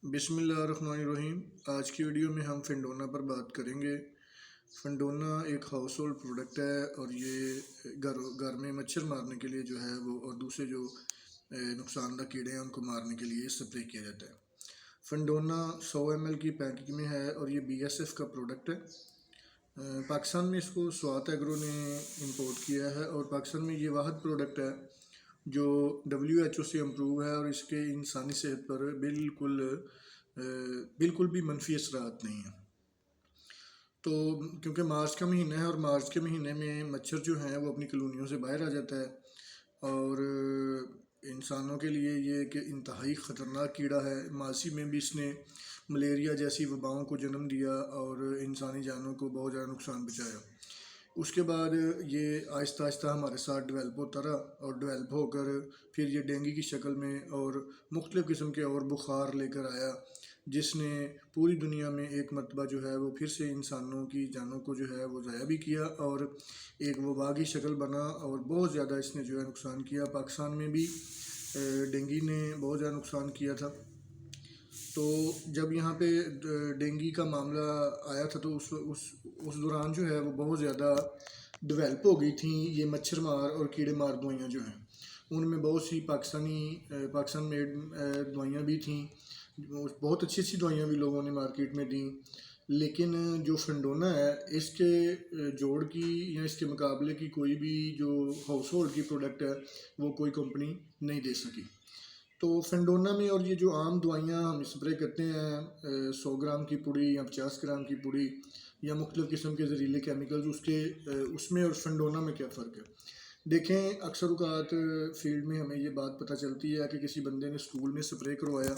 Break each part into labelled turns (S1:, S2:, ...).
S1: بسم اللہ الرحمن الرحیم۔ آج کی ویڈیو میں ہم فنڈونا پر بات کریں گے۔ فنڈونا ایک ہاؤس ہولڈ پروڈکٹ ہے اور یہ گھر میں مچھر مارنے کے لیے جو ہے وہ اور دوسرے جو نقصان دہ کیڑے ہیں ان کو مارنے کے لیے اسپرے کیا جاتا ہے۔ فنڈونا 100 ml کی پیکنگ میں ہے اور یہ BSF کا پروڈکٹ ہے۔ پاکستان میں اس کو سوات ایگرو نے امپورٹ کیا ہے اور پاکستان میں یہ واحد پروڈکٹ ہے جو WHO سے امپروو ہے اور اس کے انسانی صحت پر بالکل بھی منفی اثرات نہیں ہیں۔ تو کیونکہ مارچ کا مہینہ ہے اور مارچ کے مہینے میں مچھر جو ہیں وہ اپنی کالونیوں سے باہر آ جاتا ہے اور انسانوں کے لیے یہ کہ انتہائی خطرناک کیڑا ہے۔ ماضی میں بھی اس نے ملیریا جیسی وباؤں کو جنم دیا اور انسانی جانوں کو بہت زیادہ نقصان پہنچایا۔ اس کے بعد یہ آہستہ آہستہ ہمارے ساتھ ڈیولپ ہوتا رہا اور ڈیولپ ہو کر پھر یہ ڈینگی کی شکل میں اور مختلف قسم کے اور بخار لے کر آیا، جس نے پوری دنیا میں ایک مرتبہ جو ہے وہ پھر سے انسانوں کی جانوں کو جو ہے وہ ضائع بھی کیا اور ایک وبا کی شکل بنا اور بہت زیادہ اس نے جو ہے نقصان کیا۔ پاکستان میں بھی ڈینگی نے بہت زیادہ نقصان کیا تھا۔ تو جب یہاں پہ ڈینگی کا معاملہ آیا تھا تو اس دوران جو ہے وہ بہت زیادہ ڈیولپ ہو گئی تھیں یہ مچھر مار اور کیڑے مار دوائیاں جو ہیں، ان میں بہت سی پاکستان میڈ دوائیاں بھی تھیں، بہت اچھی اچھی دوائیاں بھی لوگوں نے مارکیٹ میں دیں، لیکن جو فنڈونا ہے اس کے جوڑ کی یا اس کے مقابلے کی کوئی بھی جو ہاؤس ہولڈ کی پروڈکٹ ہے وہ کوئی کمپنی نہیں دے سکی۔ تو فنڈونا میں اور یہ جو عام دوائیاں ہم اسپرے کرتے ہیں 100 گرام کی پوڑی یا 50 گرام کی پوڑی یا مختلف قسم کے زہریلے کیمیکلز، اس میں اور فنڈونا میں کیا فرق ہے؟ دیکھیں، اکثر اوقات فیلڈ میں ہمیں یہ بات پتہ چلتی ہے کہ کسی بندے نے اسکول میں اسپرے کروایا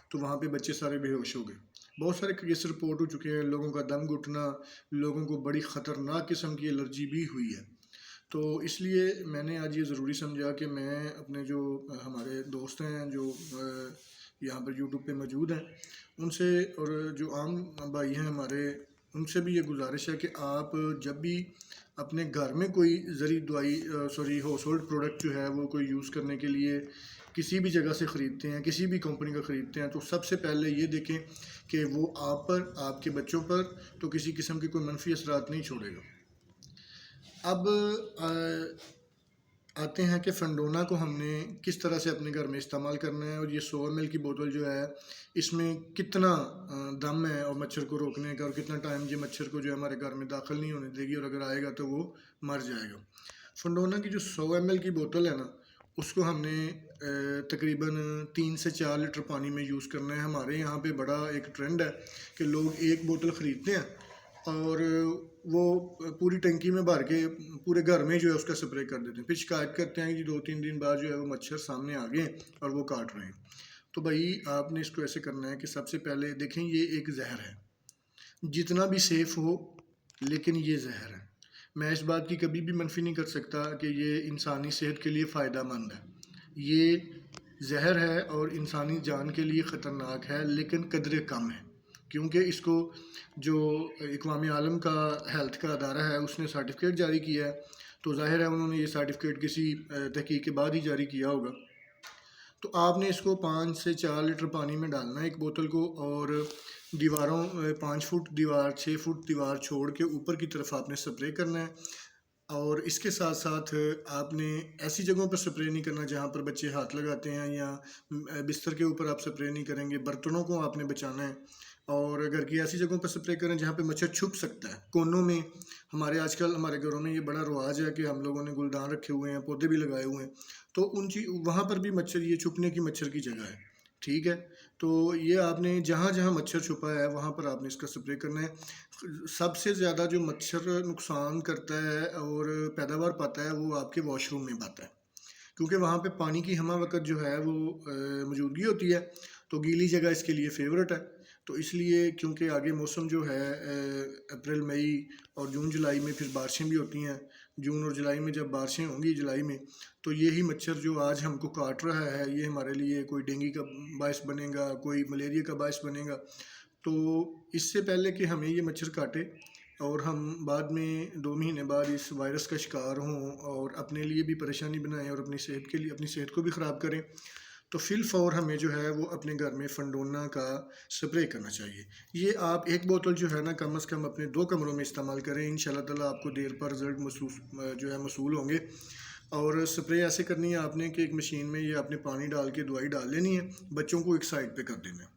S1: تو وہاں پہ بچے سارے بے ہوش ہو گئے۔ بہت سارے کیس رپورٹ ہو چکے ہیں، لوگوں کا دم گھٹنا، لوگوں کو بڑی خطرناک قسم کی الرجی بھی ہوئی ہے۔ تو اس لیے میں نے آج یہ ضروری سمجھا کہ میں اپنے جو ہمارے دوست ہیں جو یہاں پر یوٹیوب پہ موجود ہیں ان سے اور جو عام بھائی ہیں ہمارے، ان سے بھی یہ گزارش ہے کہ آپ جب بھی اپنے گھر میں کوئی ہاؤس ہولڈ پروڈکٹ جو ہے وہ کوئی یوز کرنے کے لیے کسی بھی جگہ سے خریدتے ہیں، کسی بھی کمپنی کا خریدتے ہیں، تو سب سے پہلے یہ دیکھیں کہ وہ آپ پر، آپ کے بچوں پر تو کسی قسم کے کوئی منفی اثرات نہیں چھوڑے گا۔ اب آتے ہیں کہ فنڈونا کو ہم نے کس طرح سے اپنے گھر میں استعمال کرنا ہے اور یہ 100 ml کی بوتل جو ہے اس میں کتنا دم ہے اور مچھر کو روکنے کا اور کتنا ٹائم یہ مچھر کو جو ہے ہمارے گھر میں داخل نہیں ہونے دے گی اور اگر آئے گا تو وہ مر جائے گا۔ فنڈونا کی جو 100 ml کی بوتل ہے نا، اس کو ہم نے تقریباً 3 سے 4 لیٹر پانی میں یوز کرنا ہے۔ ہمارے یہاں پہ بڑا ایک ٹرینڈ ہے کہ لوگ ایک بوتل خریدتے ہیں اور وہ پوری ٹنکی میں بھر کے پورے گھر میں جو ہے اس کا سپرے کر دیتے ہیں، پھر شکایت کرتے ہیں کہ 2-3 دن بعد جو ہے وہ مچھر سامنے آ گئے اور وہ کاٹ رہے ہیں۔ تو بھائی آپ نے اس کو ایسے کرنا ہے کہ سب سے پہلے دیکھیں یہ ایک زہر ہے، جتنا بھی سیف ہو لیکن یہ زہر ہے۔ میں اس بات کی کبھی بھی منفی نہیں کر سکتا کہ یہ انسانی صحت کے لیے فائدہ مند ہے، یہ زہر ہے اور انسانی جان کے لیے خطرناک ہے لیکن قدرے کم ہے، کیونکہ اس کو جو اقوام عالم کا ہیلتھ کا ادارہ ہے اس نے سرٹیفکیٹ جاری کیا ہے، تو ظاہر ہے انہوں نے یہ سرٹیفکیٹ کسی تحقیق کے بعد ہی جاری کیا ہوگا۔ تو آپ نے اس کو 5 سے 4 لیٹر پانی میں ڈالنا ہے ایک بوتل کو، اور دیواروں 5 فٹ دیوار 6 فٹ دیوار چھوڑ کے اوپر کی طرف آپ نے سپرے کرنا ہے۔ اور اس کے ساتھ ساتھ آپ نے ایسی جگہوں پر سپرے نہیں کرنا جہاں پر بچے ہاتھ لگاتے ہیں، یا بستر کے اوپر آپ سپرے نہیں کریں گے، برتنوں کو آپ نے بچانا ہے۔ اور گھر کی ایسی جگہوں پر سپرے کریں جہاں پہ مچھر چھپ سکتا ہے، کونوں میں۔ آج کل ہمارے گھروں میں یہ بڑا رواج ہے کہ ہم لوگوں نے گلدان رکھے ہوئے ہیں، پودے بھی لگائے ہوئے ہیں، تو وہاں پر بھی مچھر، یہ چھپنے کی مچھر کی جگہ ہے، ٹھیک ہے۔ تو یہ آپ نے جہاں جہاں مچھر چھپا ہے وہاں پر آپ نے اس کا سپرے کرنا ہے۔ سب سے زیادہ جو مچھر نقصان کرتا ہے اور پیداوار پاتا ہے وہ آپ کے واش روم میں پاتا ہے، کیونکہ وہاں پہ پانی کی ہمہ وقت جو ہے وہ موجودگی ہوتی ہے، تو گیلی جگہ اس کے لیے فیورٹ ہے۔ تو اس لیے کیونکہ آگے موسم جو ہے اپریل مئی اور جون جولائی میں پھر بارشیں بھی ہوتی ہیں، جون اور جولائی میں جب بارشیں ہوں گی جولائی میں، تو یہی مچھر جو آج ہم کو کاٹ رہا ہے یہ ہمارے لیے کوئی ڈینگی کا باعث بنے گا، کوئی ملیریا کا باعث بنے گا۔ تو اس سے پہلے کہ ہمیں یہ مچھر کاٹے اور ہم بعد میں 2 مہینے بعد اس وائرس کا شکار ہوں اور اپنے لیے بھی پریشانی بنائیں اور اپنی صحت کو بھی خراب کریں، تو فی الفور ہمیں جو ہے وہ اپنے گھر میں فنڈونا کا سپرے کرنا چاہیے. یہ آپ ایک بوتل جو ہے نا کم از کم اپنے 2 کمروں میں استعمال کریں، انشاءاللہ تعالیٰ آپ کو دیر پر رزلٹ جو ہے موصول ہوں گے. اور سپرے ایسے کرنی ہے آپ نے کہ ایک مشین میں یہ آپ نے پانی ڈال کے دوائی ڈال لینی ہے، بچوں کو ایک سائڈ پہ کر دینا ہے.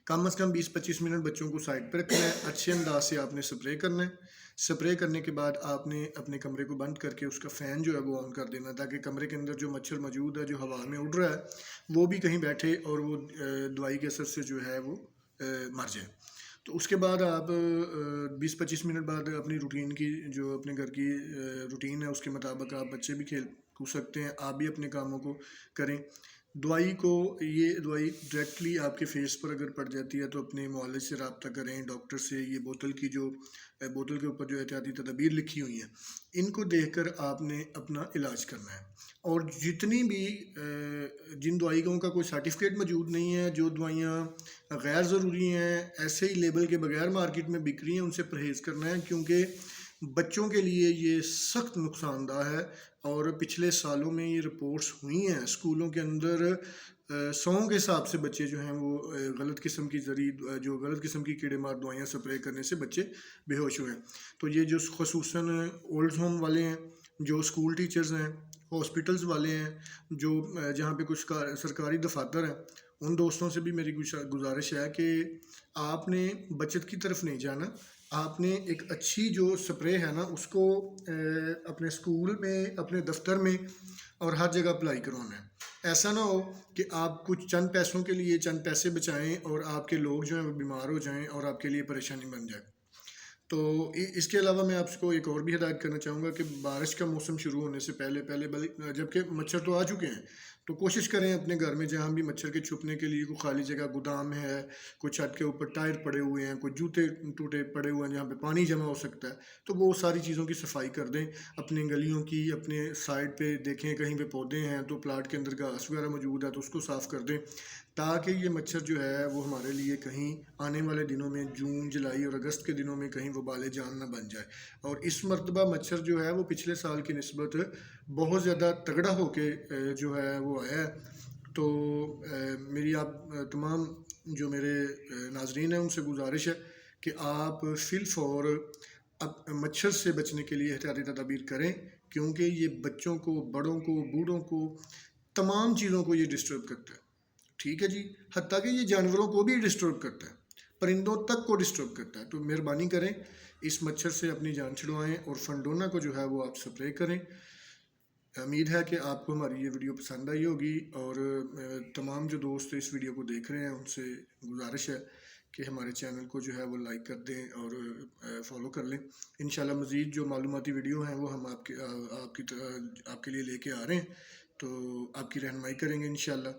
S1: کم از کم 20-25 منٹ بچوں کو سائڈ پہ رکھنا ہے، اچھے انداز سے آپ نے سپرے کرنا ہے. سپرے کرنے کے بعد آپ نے اپنے کمرے کو بند کر کے اس کا فین جو ہے وہ آن کر دینا، تاکہ کمرے کے اندر جو مچھر موجود ہے جو ہوا میں اڑ رہا ہے وہ بھی کہیں بیٹھے اور وہ دوائی کے اثر سے جو ہے وہ مر جائے. تو اس کے بعد آپ 20-25 منٹ بعد اپنی روٹین کی جو اپنے گھر کی روٹین ہے اس کے مطابق آپ بچے بھی کھیل کود سکتے ہیں، آپ بھی اپنے کاموں کو کریں. یہ دوائی ڈائریکٹلی آپ کے فیس پر اگر پڑ جاتی ہے تو اپنے معالج سے رابطہ کریں، ڈاکٹر سے. یہ بوتل کے اوپر جو احتیاطی تدابیر لکھی ہوئی ہیں ان کو دیکھ کر آپ نے اپنا علاج کرنا ہے. اور جتنی بھی جن دوائیوں کا کوئی سرٹیفکیٹ موجود نہیں ہے، جو دوائیاں غیر ضروری ہیں ایسے ہی لیبل کے بغیر مارکیٹ میں بک رہی ہیں، ان سے پرہیز کرنا ہے، کیونکہ بچوں کے لیے یہ سخت نقصان دہ ہے. اور پچھلے سالوں میں یہ رپورٹس ہوئی ہیں اسکولوں کے اندر 100 کے حساب سے بچے جو ہیں وہ غلط قسم کی کیڑے مار دوائیاں سپرے کرنے سے بچے بے ہوش ہوئے ہیں. تو یہ جو خصوصاً اولڈ ہوم والے ہیں، جو اسکول ٹیچرز ہیں، ہاسپٹلز والے ہیں، جو جہاں پہ کچھ سرکاری دفاتر ہیں، ان دوستوں سے بھی میری گزارش ہے کہ آپ نے بچت کی طرف نہیں جانا. آپ نے ایک اچھی جو سپرے ہے نا اس کو اپنے اسکول میں، اپنے دفتر میں اور ہر جگہ اپلائی کروانا ہے. ایسا نہ ہو کہ آپ کچھ چند پیسوں کے لیے چند پیسے بچائیں اور آپ کے لوگ جو ہیں وہ بیمار ہو جائیں اور آپ کے لیے پریشانی بن جائے. تو اس کے علاوہ میں آپ کو ایک اور بھی ہدایت کرنا چاہوں گا کہ بارش کا موسم شروع ہونے سے پہلے جبکہ مچھر تو آ چکے ہیں، تو کوشش کریں اپنے گھر میں جہاں بھی مچھر کے چھپنے کے لیے کوئی خالی جگہ گودام ہے، کوئی چھت کے اوپر ٹائر پڑے ہوئے ہیں، کوئی جوتے ٹوٹے پڑے ہوئے ہیں جہاں پہ پانی جمع ہو سکتا ہے، تو وہ ساری چیزوں کی صفائی کر دیں. اپنی گلیوں کی اپنے سائڈ پہ دیکھیں کہیں پہ پودے ہیں تو پلاٹ کے اندر گھاس وغیرہ موجود ہے تو اس کو صاف کر دیں، تاکہ یہ مچھر جو ہے وہ ہمارے لیے کہیں آنے والے دنوں میں جون، جولائی اور اگست کے دنوں میں کہیں وبال جان نہ بن جائے. اور اس مرتبہ مچھر جو ہے وہ پچھلے سال کی نسبت بہت زیادہ تگڑا ہو کے جو ہے وہ آیا ہے. تو میری آپ تمام جو میرے ناظرین ہیں ان سے گزارش ہے کہ آپ فی الفور مچھر سے بچنے کے لیے احتیاطی تدابیر کریں، کیونکہ یہ بچوں کو، بڑوں کو، بوڑھوں کو، تمام چیزوں کو یہ ڈسٹرب کرتا ہے. ٹھیک ہے جی، حتیٰ کہ یہ جانوروں کو بھی ڈسٹرب کرتا ہے، پرندوں تک کو ڈسٹرب کرتا ہے. تو مہربانی کریں اس مچھر سے اپنی جان چھڑوائیں اور فنڈونا کو جو ہے وہ آپ سپرے کریں. امید ہے کہ آپ کو ہماری یہ ویڈیو پسند آئی ہوگی، اور تمام جو دوست اس ویڈیو کو دیکھ رہے ہیں ان سے گزارش ہے کہ ہمارے چینل کو جو ہے وہ لائک کر دیں اور فالو کر لیں. انشاءاللہ مزید جو معلوماتی ویڈیو ہیں وہ ہم آپ کے لیے لے کے آ رہے ہیں، تو آپ کی رہنمائی کریں گے انشاءاللہ.